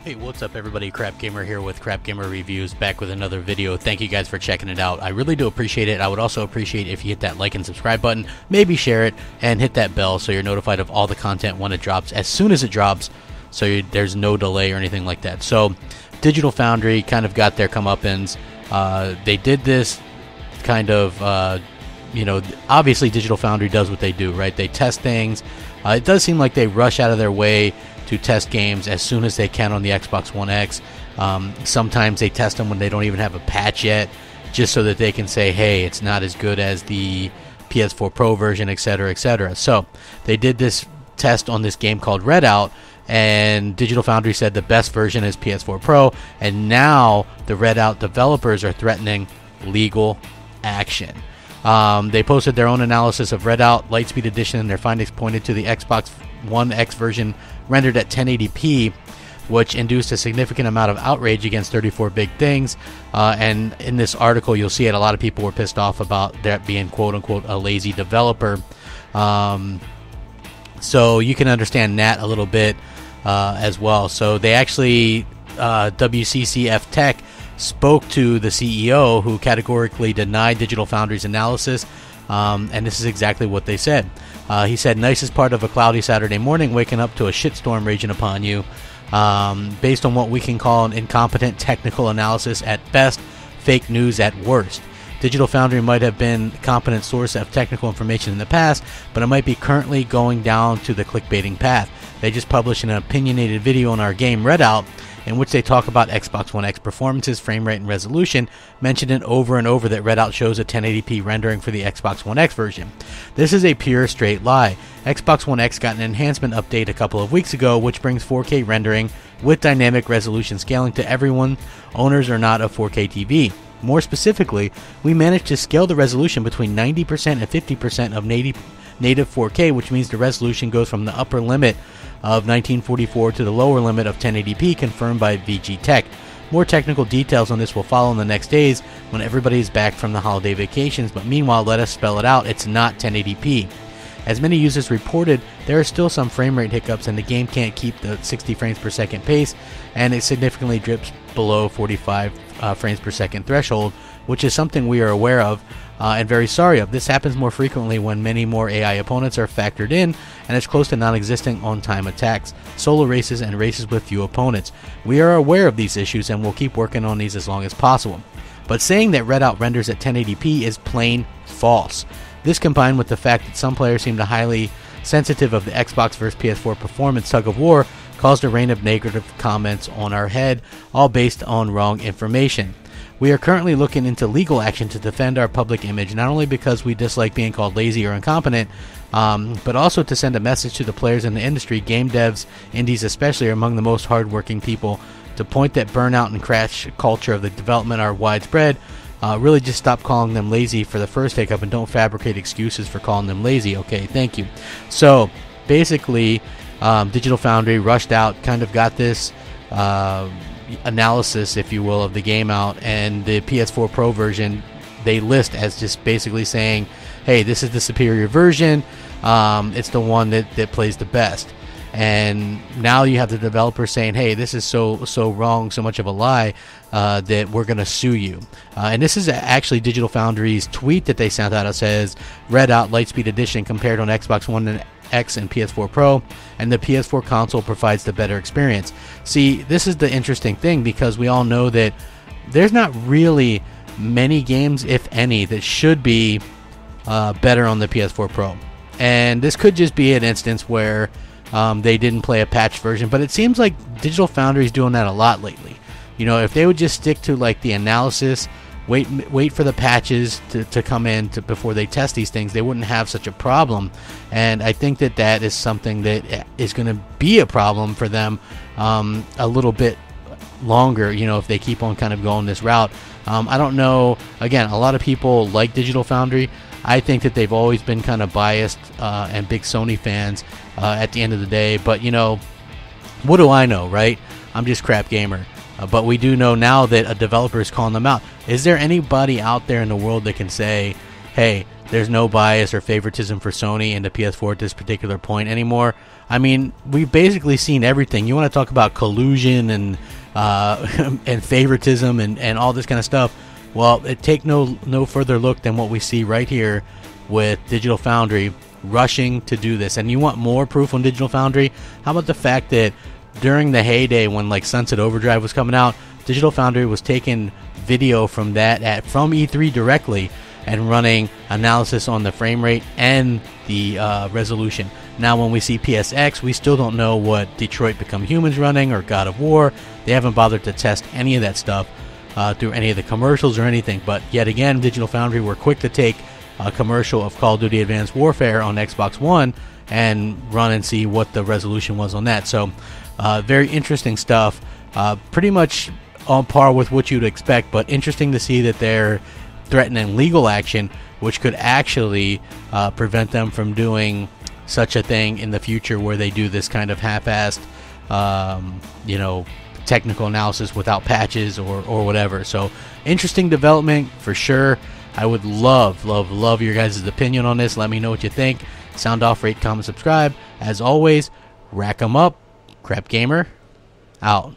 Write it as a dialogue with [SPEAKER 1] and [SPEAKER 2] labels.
[SPEAKER 1] Hey, what's up everybody, Crapgamer here with Crapgamer Reviews, back with another video. Thank you guys for checking it out. I really do appreciate it. I would also appreciate if you hit that like and subscribe button, maybe share it, and hit that bell so you're notified of all the content when it drops, as soon as it drops, so there's no delay or anything like that. So, Digital Foundry kind of got their comeuppance. They did this kind of, you know, obviously Digital Foundry does what they do, right? They test things. It does seem like they rush out of their way to test games as soon as they can on the Xbox One X. Sometimes they test them when they don't even have a patch yet, just so that they can say, hey, it's not as good as the PS4 Pro version, etc., etc. So they did this test on this game called Redout, and Digital Foundry said the best version is PS4 Pro, and now the Redout developers are threatening legal action. They posted their own analysis of Redout Lightspeed Edition, and their findings pointed to the Xbox One X version rendered at 1080p, which induced a significant amount of outrage against 34 Big Things. And in this article, you'll see it. A lot of people were pissed off about that being quote-unquote a lazy developer. So you can understand that a little bit as well. So they actually, WCCF Tech spoke to the CEO, who categorically denied Digital Foundry's analysis, and this is exactly what they said. He said, nicest part of a cloudy Saturday morning, waking up to a shitstorm raging upon you. Based on what we can call an incompetent technical analysis at best, fake news at worst. Digital Foundry might have been a competent source of technical information in the past, but it might be currently going down to the clickbaiting path. They just published an opinionated video on our game Redout, in which they talk about Xbox One X performances, frame rate, and resolution, mentioning over and over that Redout shows a 1080p rendering for the Xbox One X version. This is a pure straight lie. Xbox One X got an enhancement update a couple of weeks ago, which brings 4K rendering with dynamic resolution scaling to everyone, owners or not, of 4K TV. More specifically, we managed to scale the resolution between 90% and 50% of native 4K, which means the resolution goes from the upper limit of 1944 to the lower limit of 1080p, confirmed by VG Tech. More technical details on this will follow in the next days when everybody is back from the holiday vacations, but meanwhile, let us spell it out, it's not 1080p. As many users reported, there are still some frame rate hiccups and the game can't keep the 60 frames per second pace, and it significantly drips below 45 frames per second threshold, which is something we are aware of and very sorry of. This happens more frequently when many more AI opponents are factored in, and it's close to non-existent on-time attacks, solo races, and races with few opponents. We are aware of these issues and will keep working on these as long as possible. But saying that Redout renders at 1080p is plain false. This, combined with the fact that some players seem to highly sensitive of the Xbox vs PS4 performance tug-of-war, caused a rain of negative comments on our head, all based on wrong information. We are currently looking into legal action to defend our public image, not only because we dislike being called lazy or incompetent, but also to send a message to the players in the industry. Game devs, indies especially, are among the most hardworking people. To point that burnout and crash culture of the development are widespread, really just stop calling them lazy for the first hiccup and don't fabricate excuses for calling them lazy. Okay, thank you. So, basically, Digital Foundry rushed out, kind of got this analysis, if you will, of the game out, and the PS4 Pro version they list as just basically saying, hey, this is the superior version, it's the one that plays the best. And now you have the developer saying, hey, this is so wrong, so much of a lie, that we're going to sue you. And this is actually Digital Foundry's tweet that they sent out. It says, Redout Lightspeed Edition compared on Xbox One X and PS4 Pro, and the PS4 console provides the better experience. See, this is the interesting thing, because we all know that there's not really many games, if any, that should be better on the PS4 Pro. And this could just be an instance where they didn't play a patch version, but it seems like Digital Foundry is doing that a lot lately. You know, if they would just stick to like the analysis, wait for the patches to come in before they test these things, they wouldn't have such a problem. And I think that is something that is going to be a problem for them a little bit longer, you know, if they keep on kind of going this route. I don't know. Again, a lot of people like Digital Foundry. I think that they've always been kind of biased and big Sony fans at the end of the day. But, you know, what do I know, right? I'm just Crapgamer. But we do know now that a developer is calling them out. Is there anybody out there in the world that can say, hey, there's no bias or favoritism for Sony and the PS4 at this particular point anymore. I mean, we've basically seen everything. You want to talk about collusion and and favoritism and all this kind of stuff. Well, take no further look than what we see right here with Digital Foundry rushing to do this. And you want more proof on Digital Foundry? How about the fact that during the heyday when like Sunset Overdrive was coming out, Digital Foundry was taking video from that from E3 directly and running analysis on the frame rate and the resolution. Now when we see PSX, we still don't know what Detroit Become Human's running or God of War. They haven't bothered to test any of that stuff through any of the commercials or anything. But yet again, Digital Foundry were quick to take a commercial of Call of Duty Advanced Warfare on Xbox One and run and see what the resolution was on that. So very interesting stuff. Pretty much on par with what you'd expect, but interesting to see that they're threatening legal action, which could actually prevent them from doing such a thing in the future where they do this kind of half-assed, technical analysis without patches or whatever. So interesting development for sure. I would love your guys' opinion on this. Let me know what you think. Sound off, rate, comment, subscribe. As always, rack 'em up. Crapgamer out.